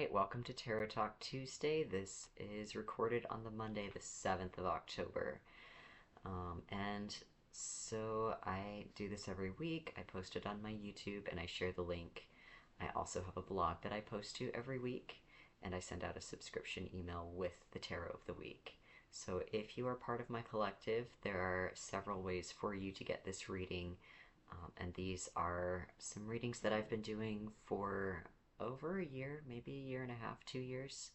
Alright, welcome to Tarot Talk Tuesday. This is recorded on the Monday, the 7th of October. And so I do this every week. I post it on my YouTube and I share the link. I also have a blog that I post to every week, and I send out a subscription email with the Tarot of the Week. So if you are part of my collective, there are several ways for you to get this reading. And these are some readings that I've been doing for over a year, maybe a year and a half, 2 years.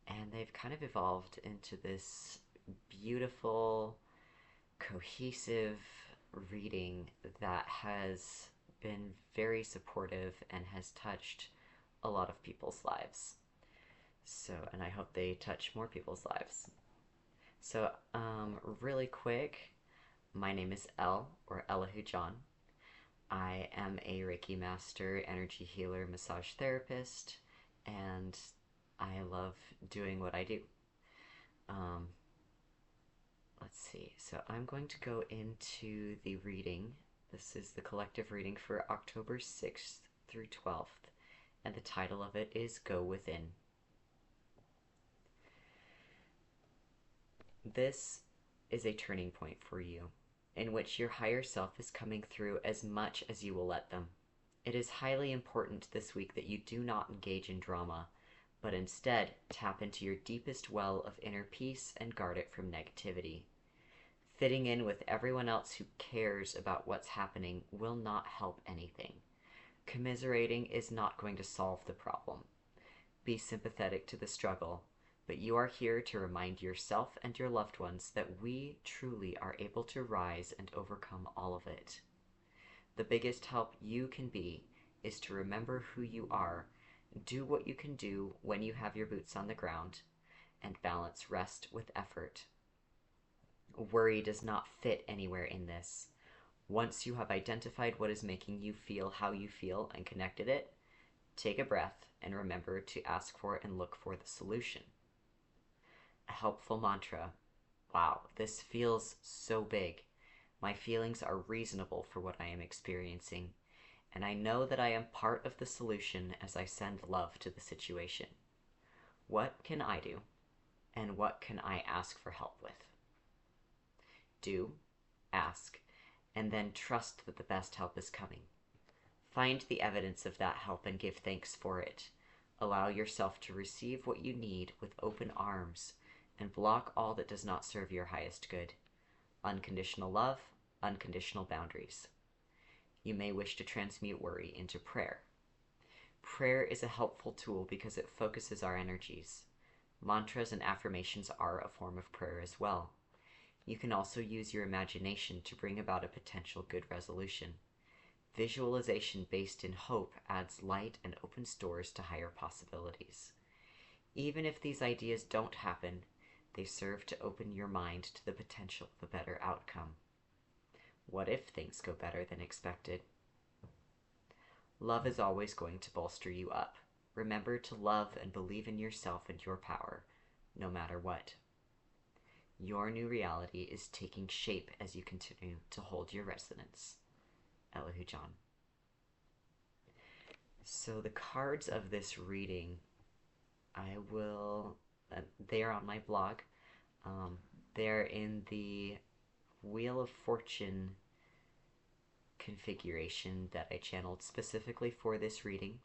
And they've kind of evolved into this beautiful, cohesive reading that has been very supportive and has touched a lot of people's lives. So, and I hope they touch more people's lives. So, really quick, my name is Elle, or Elihu John. I am a Reiki master, energy healer, massage therapist, and I love doing what I do. Um, let's see. So I'm going to go into the reading. This is the collective reading for October 6th through 12th, and the title of it is Go Within. This is a turning point for you, in which your higher self is coming through as much as you will let them. It is highly important this week that you do not engage in drama, but instead tap into your deepest well of inner peace and guard it from negativity. Fitting in with everyone else who cares about what's happening will not help anything. Commiserating is not going to solve the problem. Be sympathetic to the struggle, but you are here to remind yourself and your loved ones that we truly are able to rise and overcome all of it. The biggest help you can be is to remember who you are, do what you can do when you have your boots on the ground, and balance rest with effort. Worry does not fit anywhere in this. Once you have identified what is making you feel how you feel and connected it, take a breath and remember to ask for and look for the solution. A helpful mantra. Wow, this feels so big. My feelings are reasonable for what I am experiencing, and I know that I am part of the solution as I send love to the situation. What can I do, and what can I ask for help with? Do, ask, and then trust that the best help is coming. Find the evidence of that help and give thanks for it. Allow yourself to receive what you need with open arms, and block all that does not serve your highest good. Unconditional love, unconditional boundaries. You may wish to transmute worry into prayer. Prayer is a helpful tool because it focuses our energies. Mantras and affirmations are a form of prayer as well. You can also use your imagination to bring about a potential good resolution. Visualization based in hope adds light and opens doors to higher possibilities. Even if these ideas don't happen, they serve to open your mind to the potential of a better outcome. What if things go better than expected? Love is always going to bolster you up. Remember to love and believe in yourself and your power, no matter what. Your new reality is taking shape as you continue to hold your resonance. Elihu John. So the cards of this reading, they are on my blog. They're in the Wheel of Fortune configuration that I channeled specifically for this reading.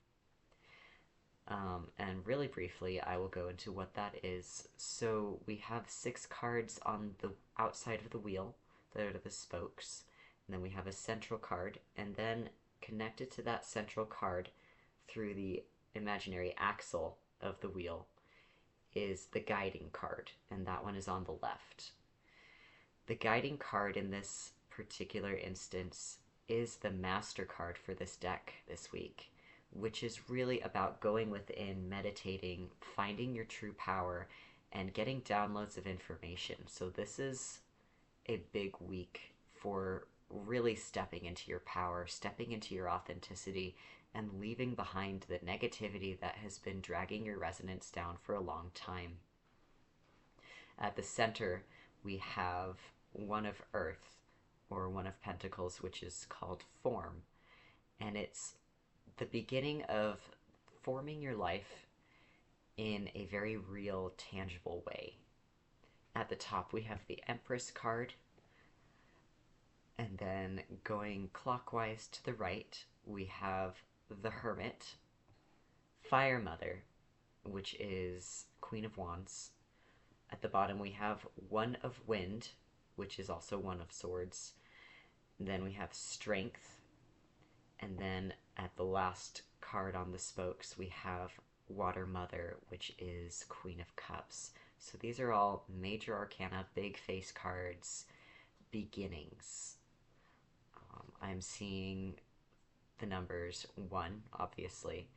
And really briefly, I will go into what that is. So we have 6 cards on the outside of the wheel that are the spokes. And then we have a central card, and then connected to that central card through the imaginary axle of the wheel is the guiding card, and that one is on the left. The guiding card in this particular instance is the master card for this deck this week, which is really about going within, meditating, finding your true power, and getting downloads of information. So this is a big week for really stepping into your power, stepping into your authenticity, and leaving behind the negativity that has been dragging your resonance down for a long time. At the center, we have one of Earth, or one of Pentacles, which is called Form. And it's the beginning of forming your life in a very real, tangible way. At the top, we have the Empress card, and then going clockwise to the right, we have the Hermit, Fire Mother, which is Queen of Wands. At the bottom, we have One of Wind, which is also One of Swords. And then we have Strength. And then at the last card on the spokes, we have Water Mother, which is Queen of Cups. So these are all major arcana, big face cards, beginnings. I'm seeing the numbers 1, obviously,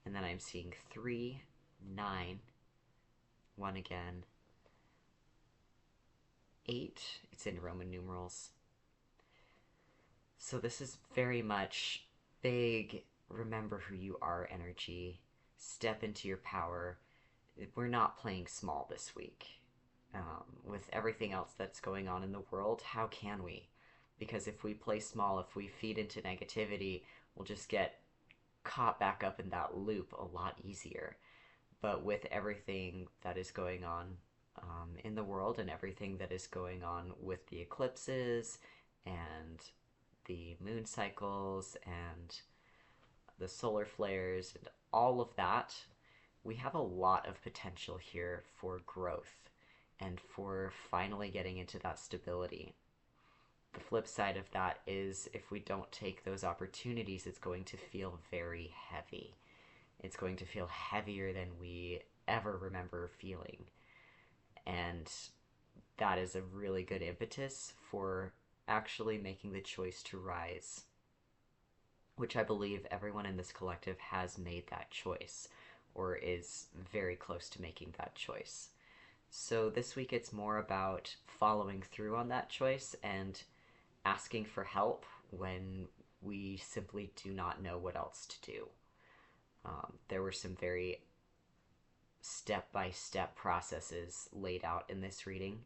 and then I'm seeing 3, 9, 1 again, 8, it's in Roman numerals. So this is very much big, remember who you are energy, step into your power. We're not playing small this week. With everything else that's going on in the world, how can we? Because if we play small, if we feed into negativity, we'll just get caught back up in that loop a lot easier. But with everything that is going on in the world and everything that is going on with the eclipses and the moon cycles and the solar flares and all of that, we have a lot of potential here for growth and for finally getting into that stability. The flip side of that is if we don't take those opportunities, it's going to feel very heavy. It's going to feel heavier than we ever remember feeling. And that is a really good impetus for actually making the choice to rise, which I believe everyone in this collective has made that choice or is very close to making that choice. So this week it's more about following through on that choice and asking for help when we simply do not know what else to do. There were some very step-by-step processes laid out in this reading,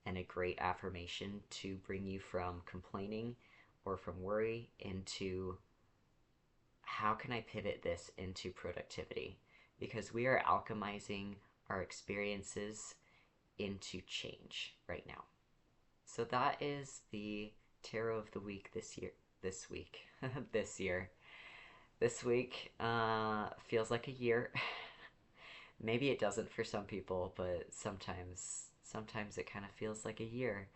and a great affirmation to bring you from complaining or from worry into how can I pivot this into productivity? Because we are alchemizing our experiences into change right now. So that is the tarot of the week this year. This week. This year. This week feels like a year. Maybe it doesn't for some people, but sometimes it kind of feels like a year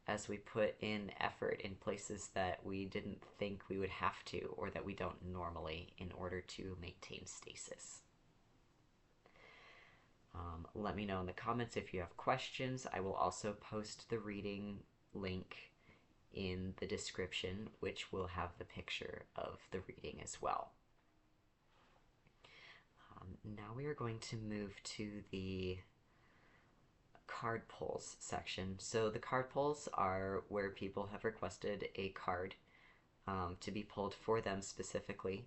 as we put in effort in places that we didn't think we would have to or that we don't normally in order to maintain stasis. Let me know in the comments if you have questions. I will also post the reading link in the description, which will have the picture of the reading as well. Now we are going to move to the card pulls section. So the card pulls are where people have requested a card to be pulled for them specifically.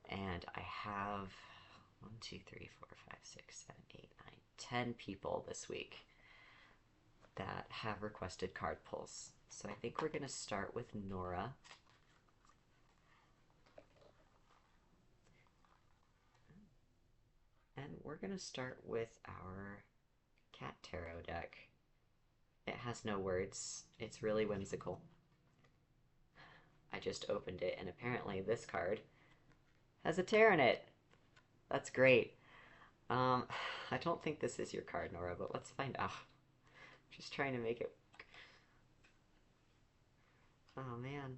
And I have 1, 2, 3, 4, 5, 6, 7, 8, 9, 10 people this week that have requested card pulls. So I think we're going to start with Nora. And we're going to start with our cat tarot deck. It has no words. It's really whimsical. I just opened it, and apparently this card has a tear in it. That's great. I don't think this is your card, Nora, but let's find out. Just trying to make it... Oh, man.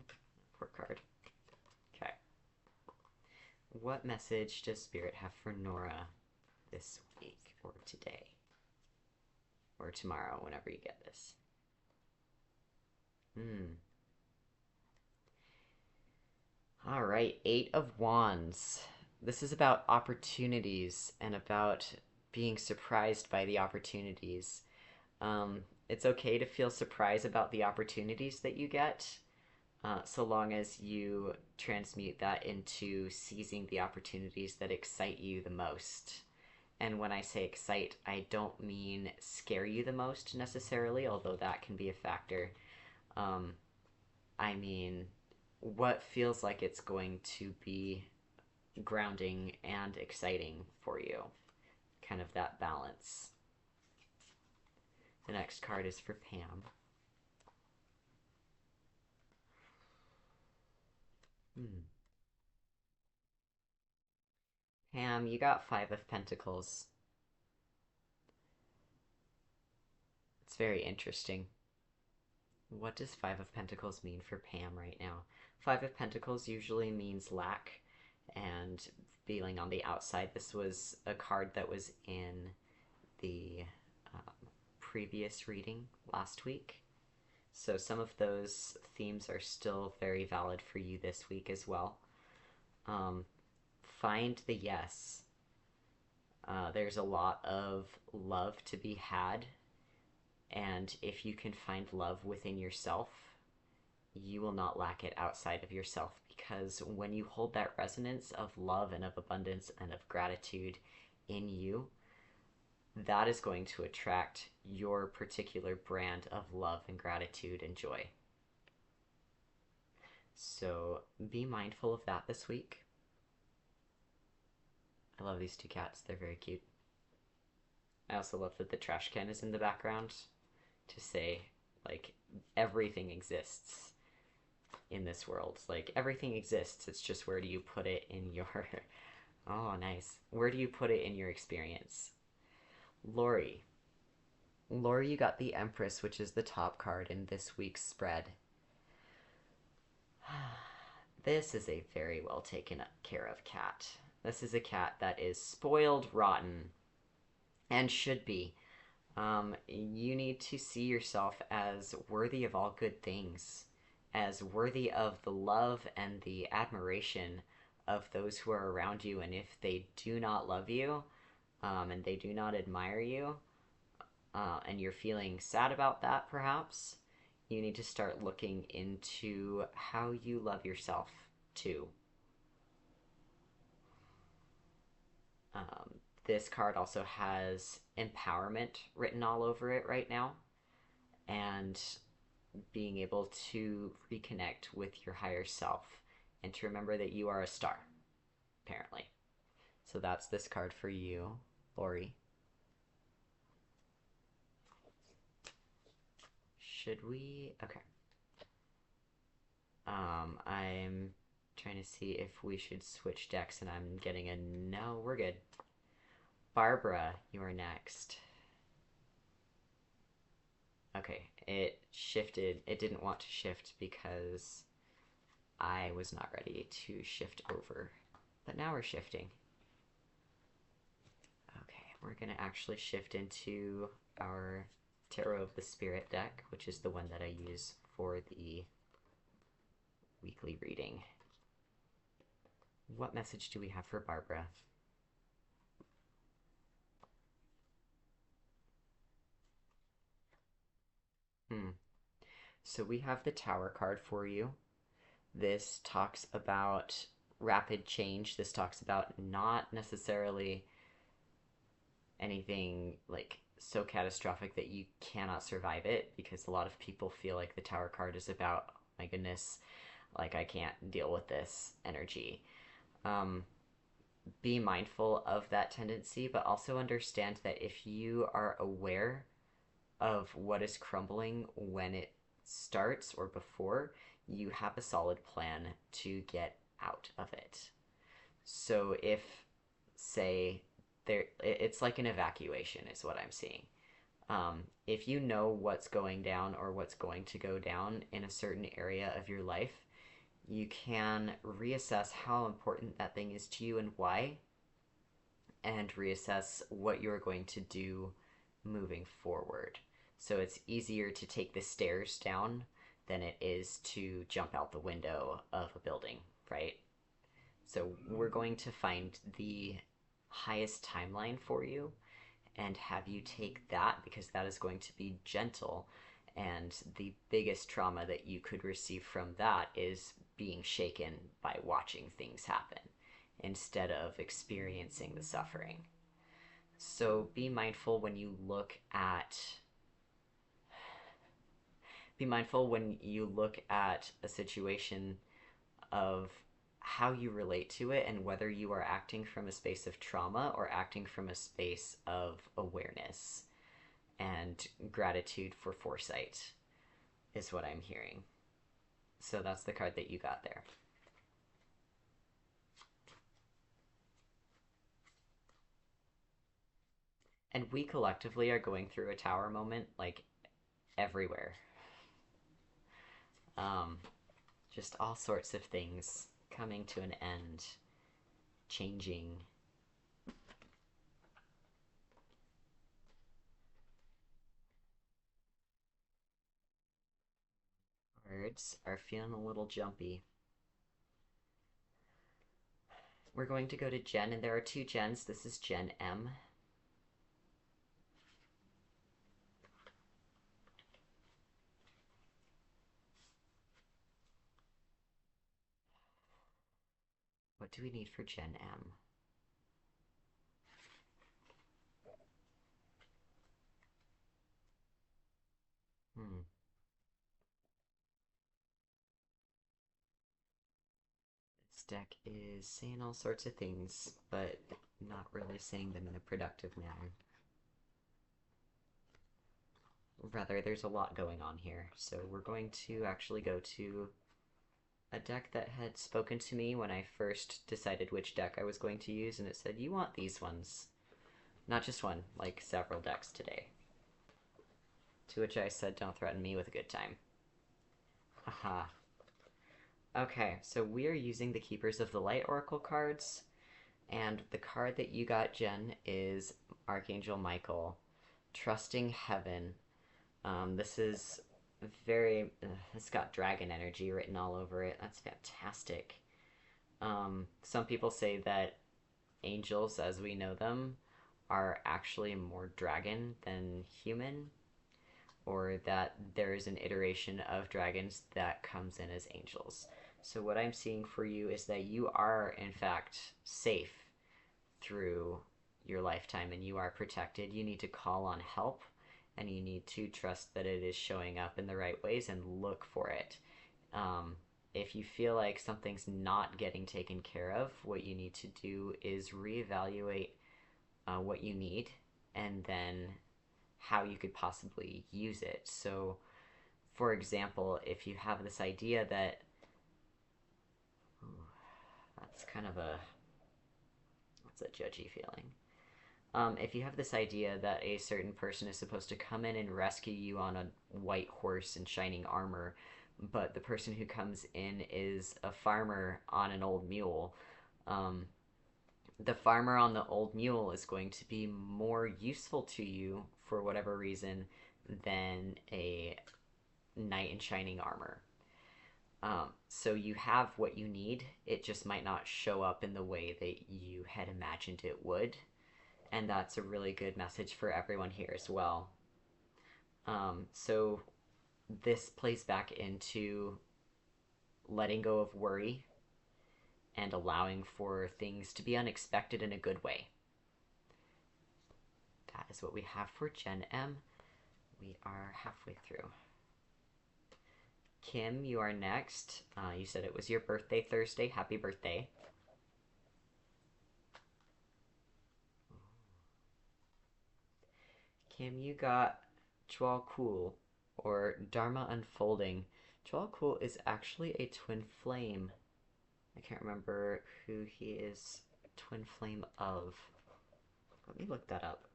Poor card. Okay. What message does Spirit have for Nora this week, or today, or tomorrow, whenever you get this? All right, 8 of Wands. This is about opportunities and about being surprised by the opportunities. It's okay to feel surprised about the opportunities that you get, so long as you transmute that into seizing the opportunities that excite you the most. And when I say excite, I don't mean scare you the most necessarily, although that can be a factor. I mean what feels like it's going to be grounding and exciting for you. kind of that balance. The next card is for Pam. Pam, you got Five of Pentacles. It's very interesting. What does Five of Pentacles mean for Pam right now? Five of Pentacles usually means lack and feeling on the outside. This was a card that was in the previous reading last week. So some of those themes are still very valid for you this week as well. Find the yes. There's a lot of love to be had, and if you can find love within yourself, you will not lack it outside of yourself, because when you hold that resonance of love and of abundance and of gratitude in you, that is going to attract your particular brand of love and gratitude and joy. So be mindful of that this week. I love these two cats. They're very cute. I also love that the trash can is in the background to say, like, everything exists in this world. Like, everything exists. It's just where do you put it in your... Oh, nice. Where do you put it in your experience? Lori. Lori, you got the Empress, which is the top card in this week's spread. This is a very well taken care of cat. This is a cat that is spoiled rotten and should be. You need to see yourself as worthy of all good things, as worthy of the love and the admiration of those who are around you. And if they do not love you, and they do not admire you, and you're feeling sad about that, perhaps, you need to start looking into how you love yourself too. This card also has empowerment written all over it right now, and being able to reconnect with your higher self and to remember that you are a star, apparently. So that's this card for you, Lori. Should we? Okay. I'm trying to see if we should switch decks, and I'm getting a no, we're good. Barbara, you are next. Okay, it shifted. It didn't want to shift because I was not ready to shift over. But now we're shifting. Okay, we're going to actually shift into our Tarot of the Spirit deck, which is the one that I use for the weekly reading. What message do we have for Barbara? So we have the Tower card for you. This talks about rapid change. This talks about not necessarily anything like so catastrophic that you cannot survive it, because a lot of people feel like the Tower card is about, oh my goodness, like I can't deal with this energy. Be mindful of that tendency, but also understand that if you are aware of what is crumbling when it starts or before, you have a solid plan to get out of it. So if, say, it's like an evacuation is what I'm seeing. If you know what's going down or what's going to go down in a certain area of your life, you can reassess how important that thing is to you and why, and reassess what you're going to do moving forward. So it's easier to take the stairs down than it is to jump out the window of a building, right? So we're going to find the highest timeline for you and have you take that, because that is going to be gentle, and the biggest trauma that you could receive from that is being shaken by watching things happen instead of experiencing the suffering. So be mindful when you look at a situation of how you relate to it and whether you are acting from a space of trauma or acting from a space of awareness and gratitude for foresight, is what I'm hearing. So that's the card that you got there. And we collectively are going through a tower moment like everywhere. Um, just all sorts of things coming to an end, changing. Words are feeling a little jumpy. We're going to go to Jen, and there are two Jens. This is Jen M. What do we need for Jen M? Hmm. This deck is saying all sorts of things, but not really saying them in a productive manner. Rather, there's a lot going on here. So we're going to actually go to a deck that had spoken to me when I first decided which deck I was going to use, and it said, you want these ones. Not just one, like several decks today. To which I said, don't threaten me with a good time. Haha. Okay, so we are using the Keepers of the Light Oracle cards, and the card that you got, Jen, is Archangel Michael, Trusting Heaven. This is very... it's got dragon energy written all over it. That's fantastic. Some people say that angels, as we know them, are actually more dragon than human, or that there is an iteration of dragons that comes in as angels. So what I'm seeing for you is that you are, in fact, safe through your lifetime and you are protected. You need to call on help and you need to trust that it is showing up in the right ways and look for it. If you feel like something's not getting taken care of, what you need to do is reevaluate what you need and then how you could possibly use it. So, for example, if you have this idea that that's kind of a that's a judgy feeling. If you have this idea that a certain person is supposed to come in and rescue you on a white horse in shining armor, but the person who comes in is a farmer on an old mule, um, the farmer on the old mule is going to be more useful to you for whatever reason than a knight in shining armor. So you have what you need. It just might not show up in the way that you had imagined it would. And that's a really good message for everyone here as well. So this plays back into letting go of worry and allowing for things to be unexpected in a good way. That is what we have for Gen M. We are halfway through. Kim, you are next. You said it was your birthday Thursday. Happy birthday. Kim, you got Jwal Cool, or Dharma Unfolding. Jwal Cool is actually a twin flame. I can't remember who he is twin flame of. Let me look that up.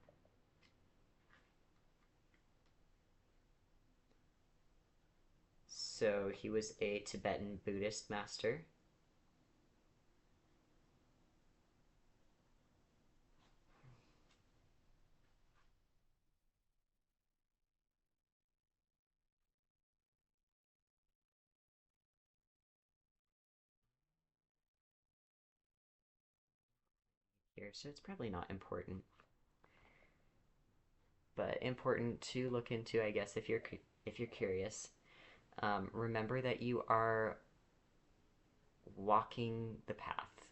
So he was a Tibetan Buddhist master. Here, so it's probably not important, but important to look into, I guess, if you're curious. Remember that you are walking the path.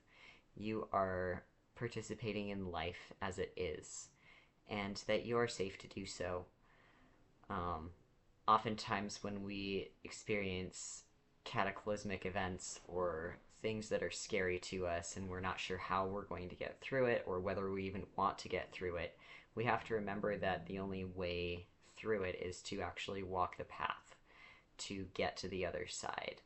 You are participating in life as it is, and that you are safe to do so. Um, Oftentimes, when we experience cataclysmic events or things that are scary to us and we're not sure how we're going to get through it or whether we even want to get through it, we have to remember that the only way through it is to actually walk the path to get to the other side.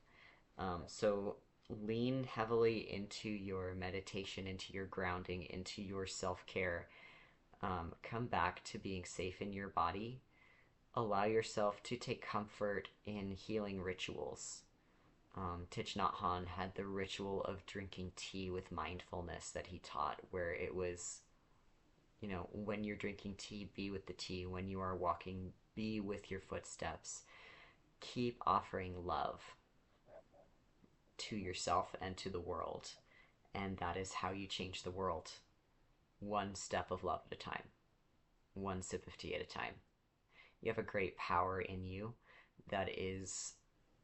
So lean heavily into your meditation, into your grounding, into your self care. Come back to being safe in your body. Allow yourself to take comfort in healing rituals. Thich Nhat Hanh had the ritual of drinking tea with mindfulness that he taught, where it was, when you're drinking tea, be with the tea. When you are walking, be with your footsteps. Keep offering love to yourself and to the world. And that is how you change the world. One step of love at a time, one sip of tea at a time. You have a great power in you that is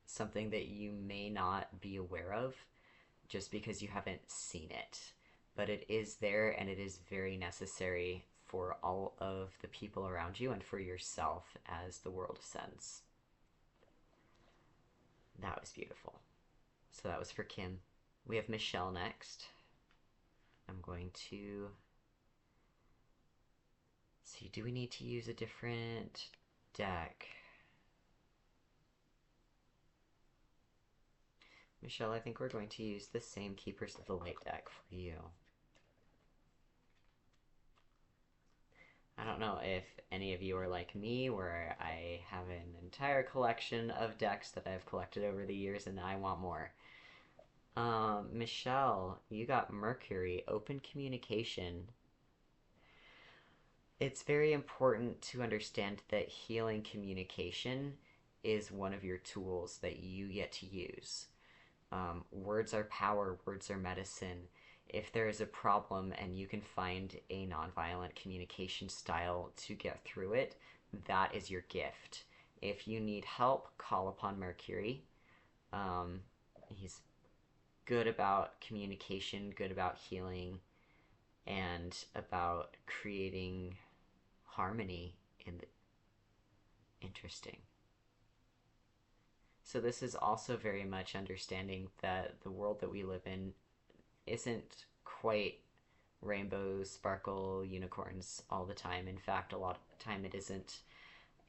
something that you may not be aware of just because you haven't seen it. But it is there and it is very necessary for all of the people around you and for yourself as the world ascends. That was beautiful. So that was for Kim. We have Michelle next. I'm going to see, do we need to use a different deck? Michelle, I think we're going to use the same Keepers of the Light deck for you. I don't know if any of you are like me, where I have an entire collection of decks that I've collected over the years and I want more. Michelle, you got Mercury, open communication. It's very important to understand that healing communication is one of your tools that you get to use. Words are power, words are medicine. If there is a problem and you can find a nonviolent communication style to get through it, that is your gift. If you need help, call upon Mercury. He's good about communication, good about healing, and about creating harmony in the interesting. So this is also very much understanding that the world that we live in isn't quite rainbows, sparkle, unicorns all the time. In fact, a lot of the time it isn't.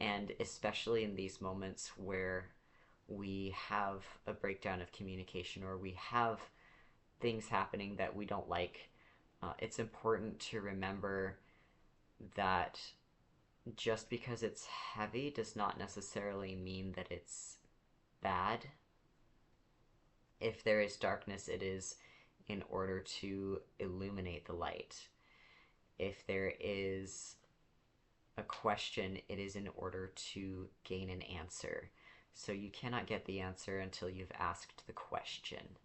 And especially in these moments where we have a breakdown of communication or we have things happening that we don't like, it's important to remember that just because it's heavy does not necessarily mean that it's bad. If there is darkness, it is in order to illuminate the light. If there is a question, it is in order to gain an answer. So you cannot get the answer until you've asked the question.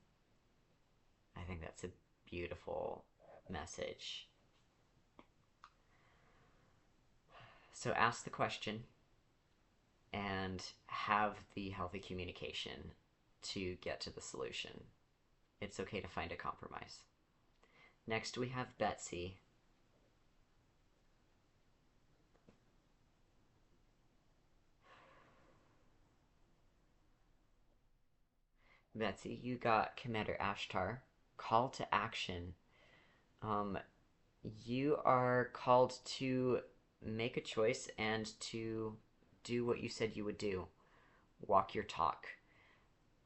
I think that's a beautiful message. So ask the question and have the healthy communication to get to the solution. It's okay to find a compromise. Next we have Betsy. Betsy, you got Commander Ashtar. Call to action. You are called to make a choice and to do what you said you would do. Walk your talk.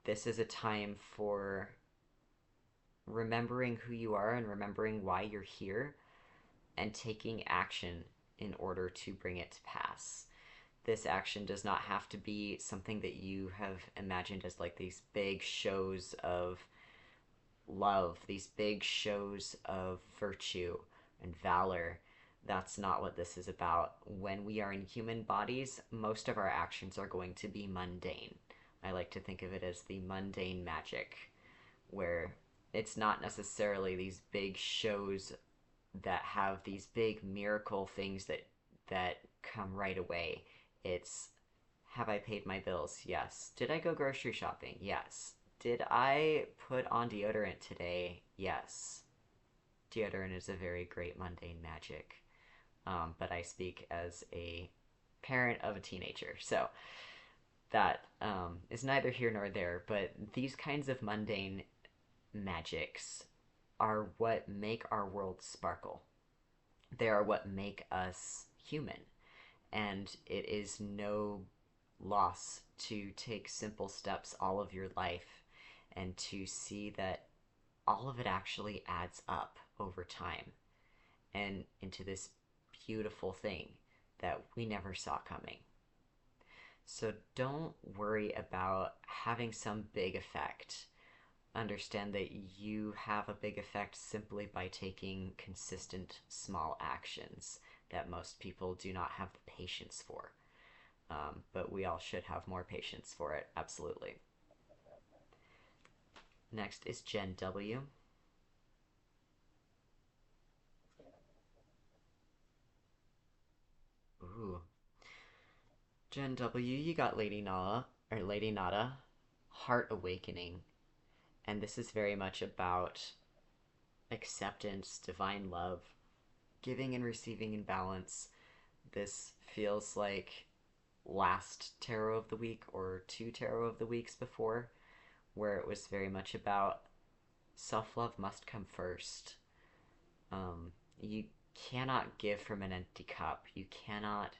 This is a time for remembering who you are and remembering why you're here and taking action in order to bring it to pass. This action does not have to be something that you have imagined as like these big shows of love, these big shows of virtue and valor. That's not what this is about. When we are in human bodies, most of our actions are going to be mundane. I like to think of it as the mundane magic, where it's not necessarily these big shows that have these big miracle things that come right away. It's, have I paid my bills? Yes. Did I go grocery shopping? Yes. Did I put on deodorant today? Yes. Deodorant is a very great mundane magic. But I speak as a parent of a teenager, so that is neither here nor there. But these kinds of mundane magics are what make our world sparkle. They are what make us human. And it is no loss to take simple steps all of your life and to see that all of it actually adds up over time and into this beautiful thing that we never saw coming. So don't worry about having some big effect. Understand that you have a big effect simply by taking consistent small actions that most people do not have the patience for. But we all should have more patience for it, absolutely. Next is Gen W. Ooh. Gen W, you got Lady Nala, or Lady Nada, Heart Awakening. And this is very much about acceptance, divine love, giving and receiving in balance. This feels like last tarot of the week or two tarot of the weeks before, where it was very much about self love must come first. You cannot give from an empty cup. You cannot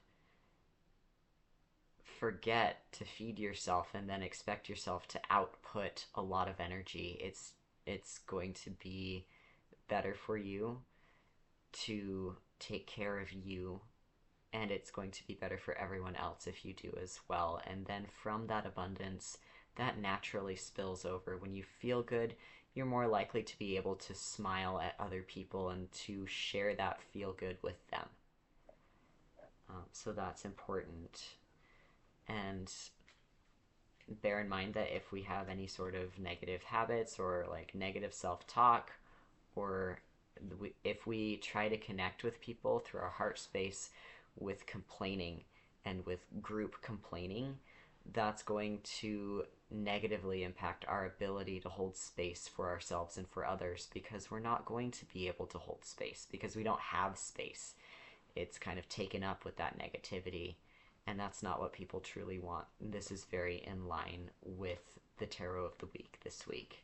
forget to feed yourself and then expect yourself to output a lot of energy. It's going to be better for you to take care of you, and it's going to be better for everyone else if you do as well. And then from that abundance, that naturally spills over. When you feel good, you're more likely to be able to smile at other people and to share that feel good with them. So that's important. And bear in mind that if we have any sort of negative habits or like negative self talk, or if we try to connect with people through our heart space with complaining and with group complaining, that's going to negatively impact our ability to hold space for ourselves and for others, because we're not going to be able to hold space because we don't have space. It's kind of taken up with that negativity, and that's not what people truly want. This is very in line with the tarot of the week this week.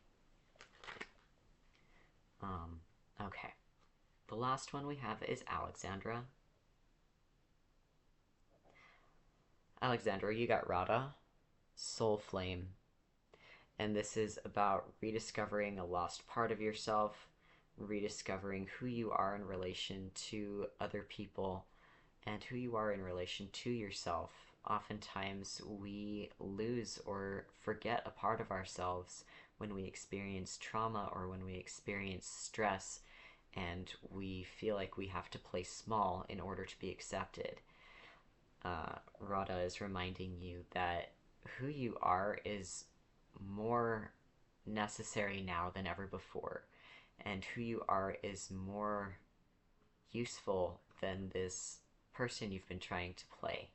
Okay. The last one we have is Alexandra. Alexandra, you got Radha, Soul Flame. And this is about rediscovering a lost part of yourself, rediscovering who you are in relation to other people, and who you are in relation to yourself. Oftentimes, we lose or forget a part of ourselves when we experience trauma or when we experience stress, and we feel like we have to play small in order to be accepted. Radha is reminding you that who you are is more necessary now than ever before, and who you are is more useful than this person you've been trying to play.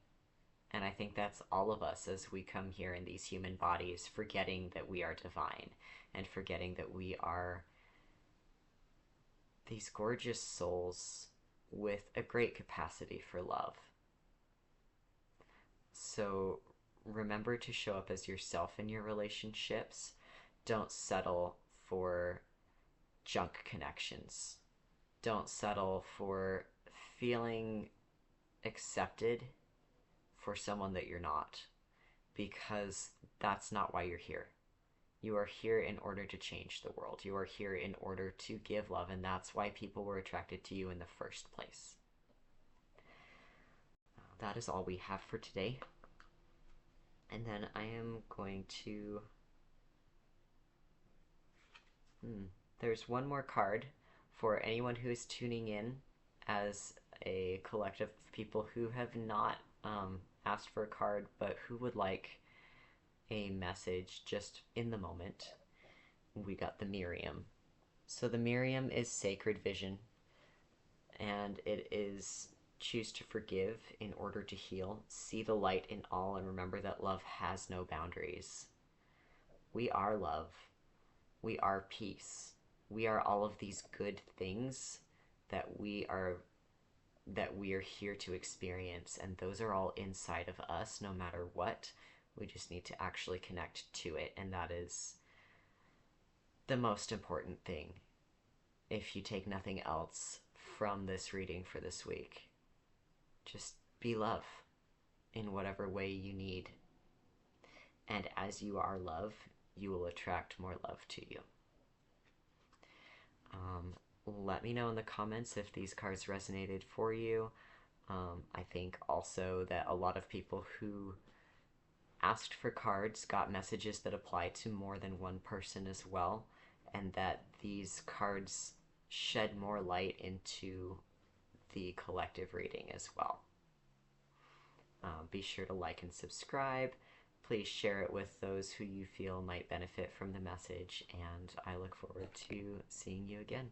And I think that's all of us as we come here in these human bodies, forgetting that we are divine and forgetting that we are these gorgeous souls with a great capacity for love. So remember to show up as yourself in your relationships. Don't settle for junk connections. Don't settle for feeling accepted for someone that you're not, because that's not why you're here. You are here in order to change the world. You are here in order to give love, and that's why people were attracted to you in the first place. That is all we have for today. And then I am going to... There's one more card for anyone who is tuning in as a collective of people who have not asked for a card, but who would like a message just in the moment. We got the Miriam. So the Miriam is sacred vision, and it is choose to forgive in order to heal, see the light in all, and remember that love has no boundaries. We are love. We are peace. We are all of these good things that we are here to experience, and those are all inside of us no matter what. We just need to actually connect to it, and that is the most important thing, if you take nothing else from this reading for this week. Just be love in whatever way you need. And as you are love, you will attract more love to you. Let me know in the comments if these cards resonated for you. I think also that a lot of people who asked for cards got messages that apply to more than one person as well, and that these cards shed more light into the collective reading as well. Be sure to like and subscribe. Please share it with those who you feel might benefit from the message, and I look forward to seeing you again.